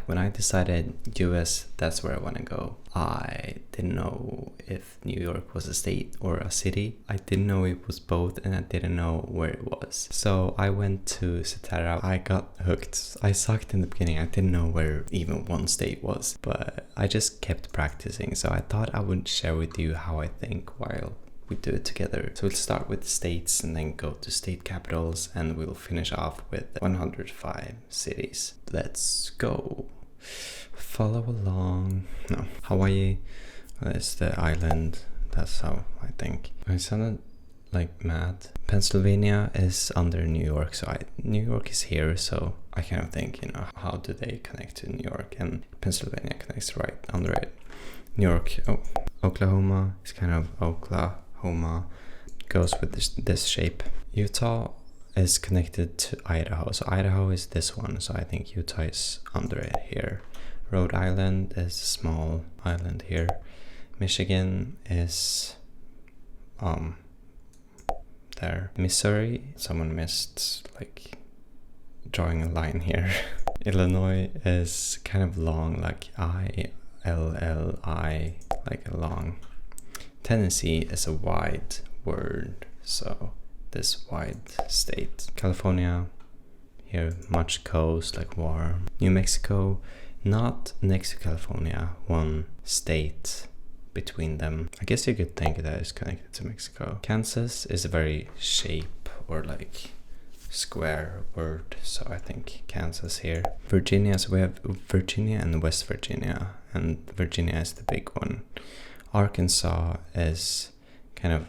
When I decided US, that's where I want to go. I didn't know if New York was a state or a city. I didn't know it was both, and I didn't know where it was. So I went to seterra. I got hooked. I sucked in the beginning. I didn't know where even one state was, but I just kept practicing. So I thought I would share with you how I think while we do it together. So we'll start with states and then go to state capitals, and we'll finish off with 105 cities. Let's go. Follow along. No, Hawaii is the island. That's how I think. I sounded like mad. Pennsylvania is under New York, so New York is here, so I kind of think, how do they connect to New York? And Pennsylvania connects right under it. New York, Oklahoma is kind of Oklahoma, goes with this shape. Utah is connected to Idaho, so Idaho is this one, so I think Utah is under it here. Rhode Island is a small island here. Michigan is there. Missouri, someone missed drawing a line here. Illinois is kind of long, like I-L-L-I, like a long. Tennessee is a wide word, so this wide state. California, here much coast, like warm. New Mexico, not next to California, one state between them. I guess you could think that it's connected to Mexico. Kansas is a very shape or like square word, so I think Kansas here. Virginia, so we have Virginia and West Virginia, and Virginia is the big one. Arkansas is kind of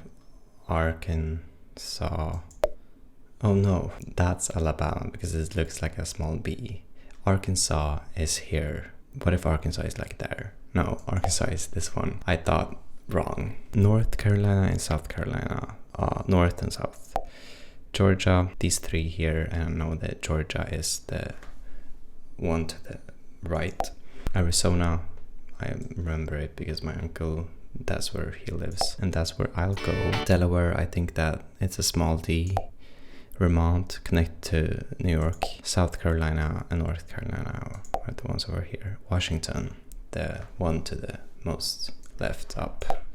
Arkansas. Oh no, that's Alabama because it looks like a small B. Arkansas is here. What if Arkansas is like there? No, Arkansas is this one. I thought wrong. North Carolina and South Carolina. North and South. Georgia, these three here, and I know that Georgia is the one to the right. Arizona, I remember it because my uncle, that's where he lives, and that's where I'll go. Delaware, I think that it's a small D. Vermont, connected to New York. South Carolina and North Carolina are the ones over here. Washington, the one to the most left up.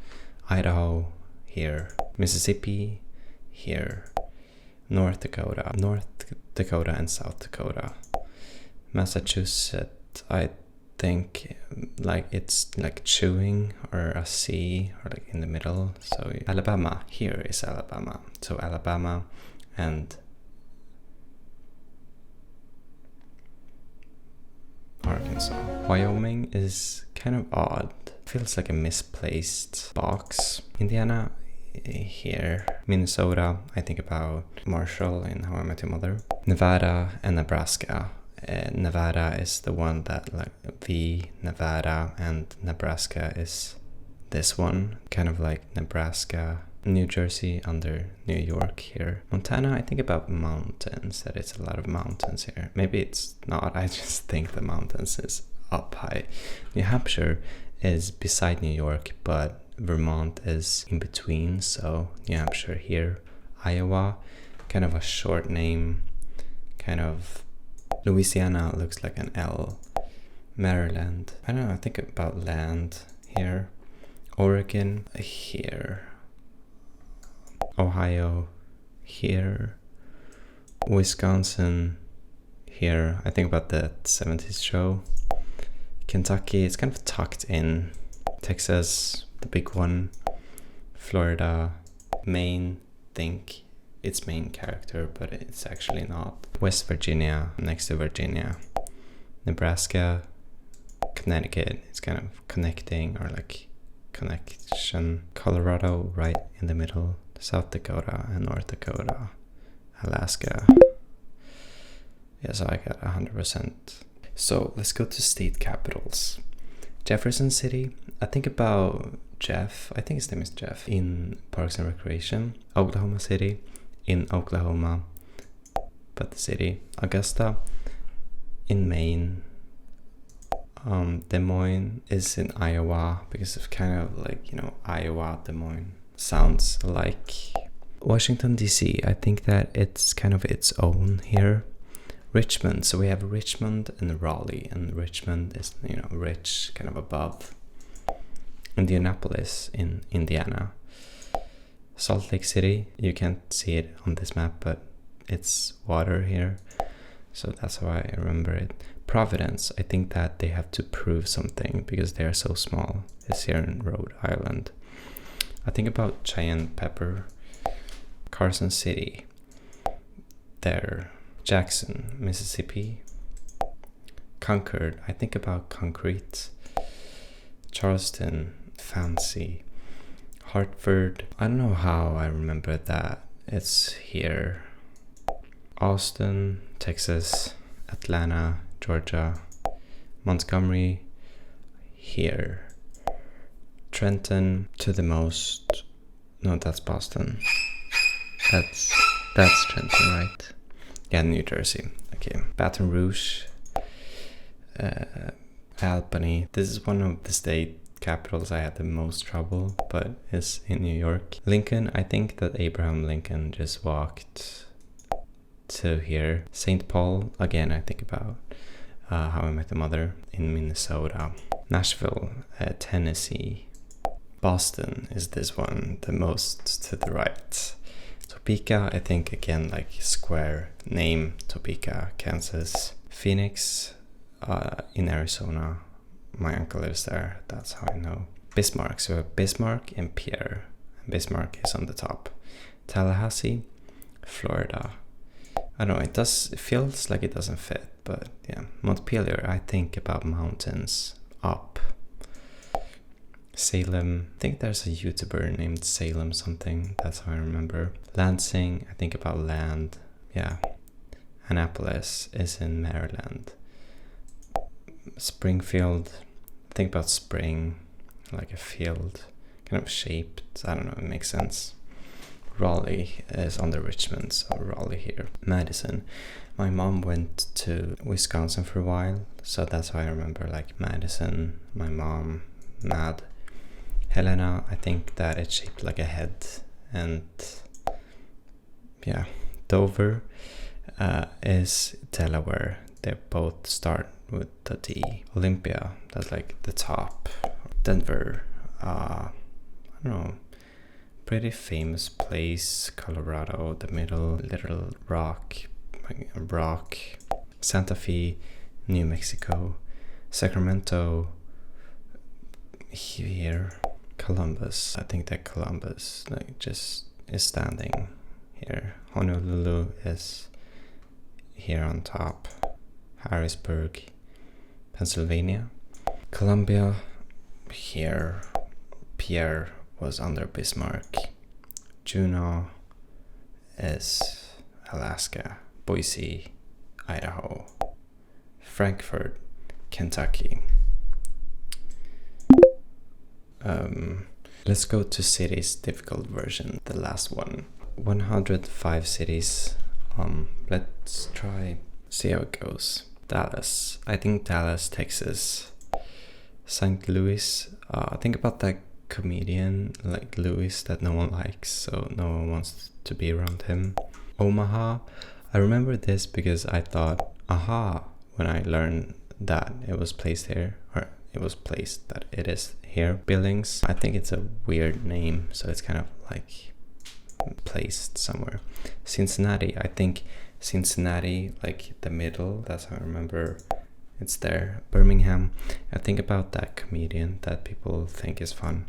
Idaho, here. Mississippi, here. North Dakota and South Dakota. Massachusetts, I think it's like chewing or a C or like in the middle. So Alabama, here is Alabama. So Alabama and Arkansas. Wyoming is kind of odd. Feels like a misplaced box. Indiana, here. Minnesota, I think about Marshall in How I Met Your Mother. Nevada and Nebraska. Nevada is the one that Nevada, and Nebraska is this one, kind of like Nebraska. New Jersey under New York here. Montana, I think about mountains, that it's a lot of mountains here. Maybe it's not, I just think the mountains is up high. New Hampshire is beside New York, but Vermont is in between, so New Hampshire here. Iowa, kind of a short name, kind of. Louisiana looks like an L. Maryland, I don't know, I think about land here. Oregon, here. Ohio, here. Wisconsin, here. I think about the 70s show. Kentucky, it's kind of tucked in. Texas, the big one. Florida, Maine, think its main character, but it's actually not. West Virginia, next to Virginia. Nebraska, Connecticut, it's kind of connecting or like connection. Colorado, right in the middle. South Dakota and North Dakota. Alaska. Yeah, so I got 100%. So let's go to state capitals. Jefferson City, I think about Jeff, I think his name is Jeff, in Parks and Recreation. Oklahoma City, in Oklahoma, but the city. Augusta, in Maine. Des Moines is in Iowa, because of kind of like, Iowa, Des Moines sounds like. Washington DC, I think that it's kind of its own here. Richmond. So we have Richmond and Raleigh, and Richmond is, you know, rich, kind of above. Indianapolis in Indiana. Salt Lake City, you can't see it on this map, but it's water here, so that's why I remember it. Providence, I think that they have to prove something because they are so small. It's here in Rhode Island. I think about Cheyenne Pepper. Carson City, there. Jackson, Mississippi. Concord, I think about concrete. Charleston, fancy. Hartford, I don't know how I remember that. It's here. Austin, Texas. Atlanta, Georgia. Montgomery, here. Trenton, to the most. No, that's Boston. That's Trenton, right? Yeah, New Jersey. Okay. Baton Rouge. Albany. This is one of the state capitals I had the most trouble, but it's in New York. Lincoln, I think that Abraham Lincoln just walked to here. St. Paul, again, I think about How I Met Your Mother, in Minnesota. Nashville, Tennessee. Boston is this one, the most to the right. Topeka, I think again like square name, Topeka, Kansas. Phoenix, in Arizona. My uncle lives there, that's how I know. Bismarck, so we have Bismarck and Pierre. Bismarck is on the top. Tallahassee, Florida. I don't know, it feels like it doesn't fit, but yeah. Montpelier, I think about mountains up. Salem, I think there's a YouTuber named Salem something, that's how I remember. Lansing, I think about land, yeah. Annapolis is in Maryland. Springfield, I think about spring, like a field, kind of shaped, I don't know, it makes sense. Raleigh is under Richmond, so Raleigh here. Madison, my mom went to Wisconsin for a while, so that's how I remember like Madison, my mom, Mad. Helena, I think that it's shaped like a head, and yeah. Dover is Delaware. They both start with the D. Olympia, that's like the top. Denver, I don't know, pretty famous place. Colorado, the middle, Little Rock. Santa Fe, New Mexico. Sacramento, here. Columbus, I think that Columbus like just is standing here. Honolulu is here on top. Harrisburg, Pennsylvania. Columbia, here. Pierre was under Bismarck. Juneau is Alaska. Boise, Idaho. Frankfort, Kentucky. Let's go to cities, difficult version, the last one. 105 cities. Let's try, see how it goes. Dallas, I think Dallas, Texas. St. Louis, think about that comedian like Louis that no one likes, so no one wants to be around him. Omaha, I remember this because I thought, aha, when I learned that it was placed here, or it was placed that it is here. Billings, I think it's a weird name, so it's kind of like placed somewhere. Cincinnati, I think Cincinnati, like the middle, that's how I remember it's there. Birmingham, I think about that comedian that people think is fun.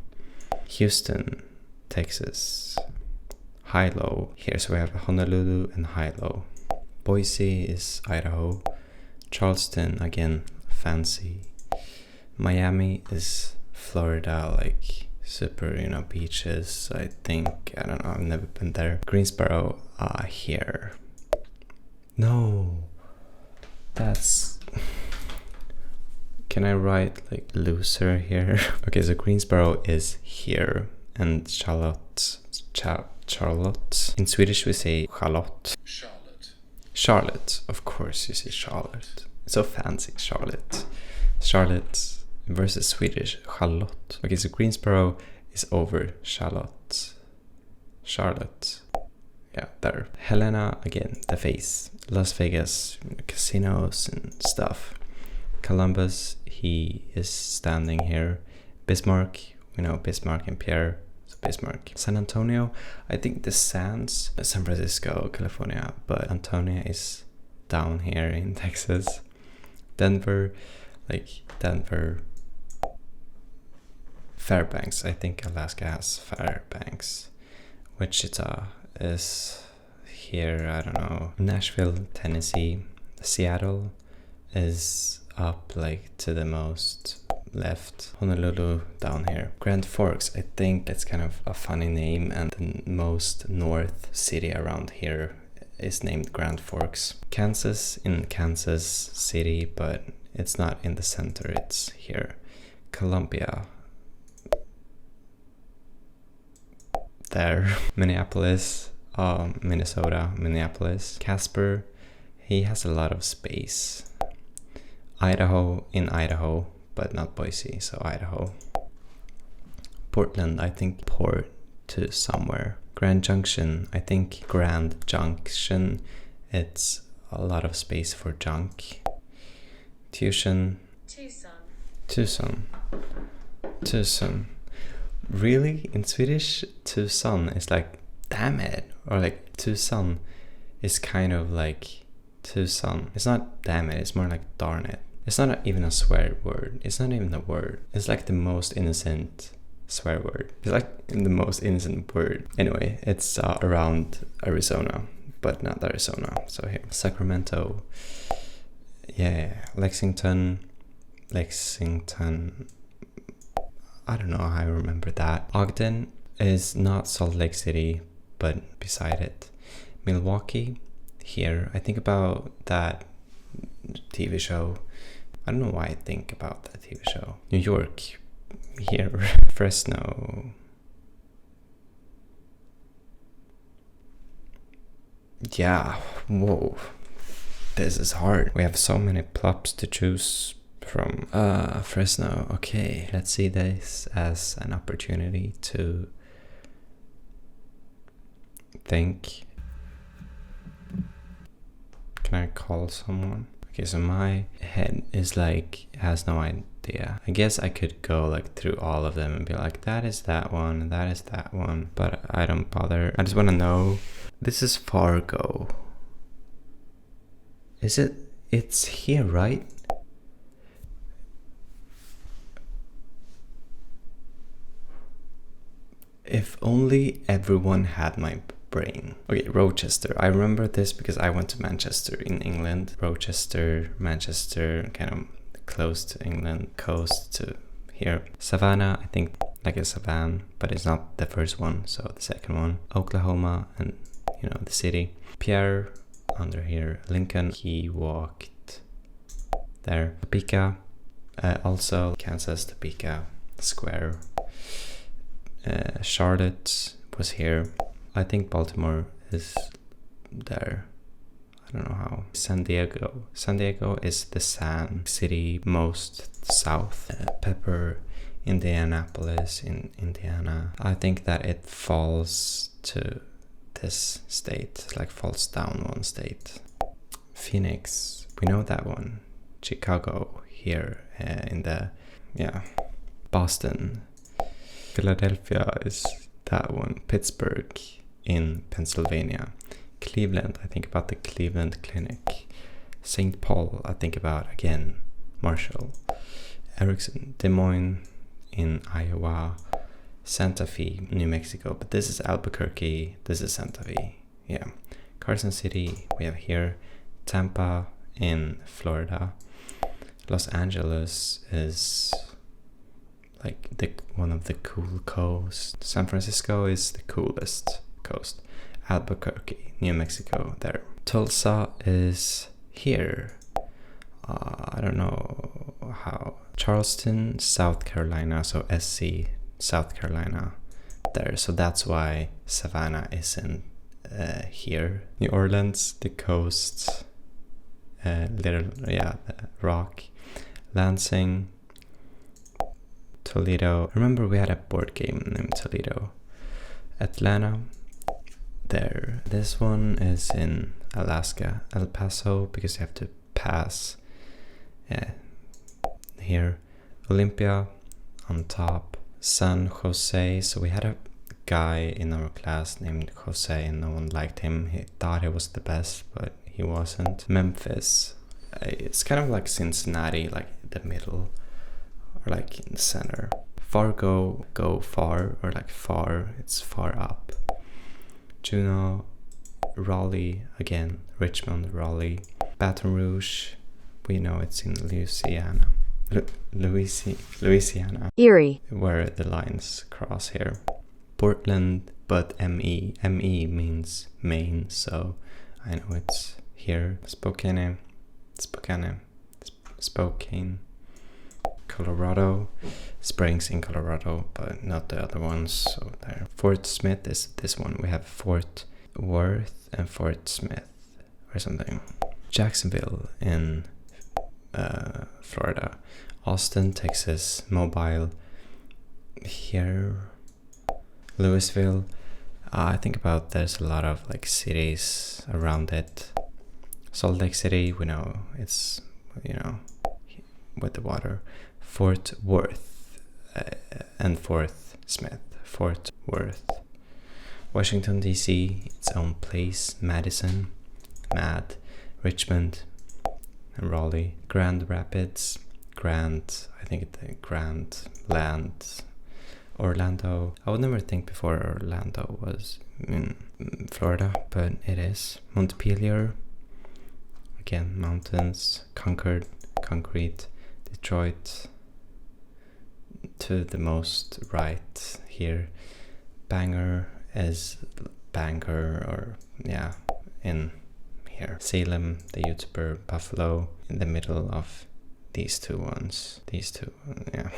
Houston, Texas. Hilo, here, so we have Honolulu and Hilo. Boise is Idaho. Charleston, again, fancy. Miami is Florida, like super, you know, beaches. I think, I don't know, I've never been there. Greensboro, here. No, that's... Can I write like loser here? Okay, so Greensboro is here, and Charlotte. In Swedish we say Charlotte. Charlotte, of course you say Charlotte. It's so fancy, Charlotte. Charlotte versus Swedish, Charlotte. Okay, so Greensboro is over Charlotte. Yeah, there. Helena, again, the face. Las Vegas, casinos and stuff. Columbus, he is standing here. Bismarck, we know Bismarck and Pierre, so Bismarck. San Antonio, I think this sounds San Francisco, California, but Antonia is down here in Texas. Denver, Fairbanks, I think Alaska has Fairbanks. Wichita is here, I don't know. Nashville, Tennessee. Seattle is up like to the most left. Honolulu down here. Grand Forks, I think it's kind of a funny name, and the most north city around here is named Grand Forks. Kansas in Kansas City, but it's not in the center, it's here. Columbia, there. Minneapolis, Minnesota, Minneapolis. Casper, he has a lot of space. Idaho in Idaho, but not Boise, so Idaho. Portland, I think port to somewhere. Grand Junction, I think Grand Junction, it's a lot of space for junk. Tucson. Really? In Swedish, Tucson is like, damn it. Or like, Tucson is kind of like Tucson. It's not damn it, it's more like darn it. It's not even a swear word. It's not even a word. It's like the most innocent swear word. It's like the most innocent word. Anyway, it's around Arizona, but not Arizona. So here, Sacramento. Yeah, Lexington. I don't know how I remember that. Ogden is not Salt Lake City, but beside it. Milwaukee, here. I think about that TV show. I don't know why I think about that TV show. New York, here. Fresno. Yeah, whoa. This is hard. We have so many plops to choose from. Fresno. Okay, let's see this as an opportunity to think. Can I call someone? Okay, so my head is like, has no idea. I guess I could go like through all of them and be like, that is that one, and that is that one, but I don't bother. I just want to know. This is Fargo. Is it? It's here, right? If only everyone had my brain. Okay, Rochester. I remember this because I went to Manchester in England. Rochester, Manchester, kind of close to England, coast to here. Savannah, I think like a savan, but it's not the first one, so the second one. Oklahoma, and you know, the city. Pierre, under here. Lincoln, he walked there. Topeka, also Kansas, Topeka Square. Charlotte was here. I think Baltimore is there. I don't know how. San Diego is the sand city most south. Pepper, Indianapolis in Indiana. I think that it falls to this state, like falls down one state. Phoenix, we know that one. Chicago here in the, yeah. Boston. Philadelphia is that one. Pittsburgh in Pennsylvania. Cleveland, I think about the Cleveland Clinic. St. Paul, I think about, again, Marshall. Erickson, Des Moines in Iowa. Santa Fe, New Mexico. But this is Albuquerque. This is Santa Fe. Yeah. Carson City, we have here. Tampa in Florida. Los Angeles is like one of the cool coasts. San Francisco is the coolest coast. Albuquerque, New Mexico, there. Tulsa is here. I don't know how. Charleston, South Carolina, so SC, South Carolina, there. So that's why Savannah isn't here. New Orleans, the coast, the Rock. Lansing, Toledo. Remember we had a board game named Toledo. Atlanta, there. This one is in Alaska, El Paso, because you have to pass here. Olympia on top. San Jose. So we had a guy in our class named Jose and no one liked him. He thought he was the best, but he wasn't. Memphis. It's kind of like Cincinnati, like the middle or like in the center. Fargo, go far, or like far, it's far up. Juneau, Raleigh, again, Richmond, Raleigh. Baton Rouge, we know it's in Louisiana. Louisiana. Erie. Where the lines cross here. Portland, but ME. ME means Maine, so I know it's here. Spokane. Colorado. Springs in Colorado, but not the other ones. So there. Fort Smith is this one. We have Fort Worth and Fort Smith or something. Jacksonville in Florida. Austin, Texas. Mobile here. Louisville. I think about there's a lot of like cities around it. Salt Lake City, we know it's, you know, with the water. Fort Worth and Fort Smith. Fort Worth. Washington DC, its own place. Madison, Mad, Richmond, and Raleigh. Grand Rapids, Grand Land, Orlando. I would never think before Orlando was in Florida, but it is. Montpelier, again, mountains. Concord, concrete. Detroit, to the most right here. Bangor is Bangor, or yeah, in here. Salem, the YouTuber. Buffalo, in the middle of these two ones. Yeah.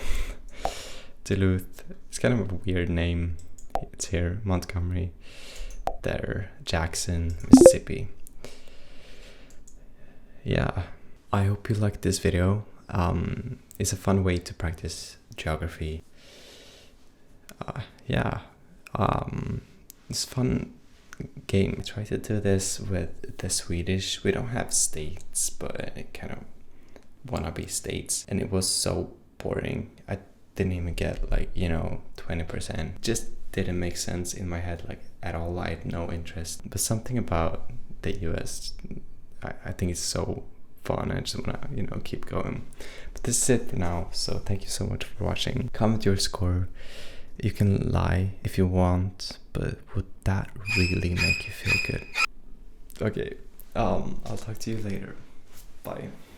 Duluth, it's kind of a weird name. It's here. Montgomery, there. Jackson, Mississippi. Yeah, I hope you liked this video. It's a fun way to practice geography. It's a fun game. I try to do this with the Swedish. We don't have states, but it kind of wanna be states, and it was so boring. I didn't even get 20%. Just didn't make sense in my head at all. I had no interest, but something about the US, I think it's so fun. I just wanna keep going. But this is it for now, so thank you so much for watching. Comment your score. You can lie if you want, but would that really make you feel good? Okay, I'll talk to you later. Bye.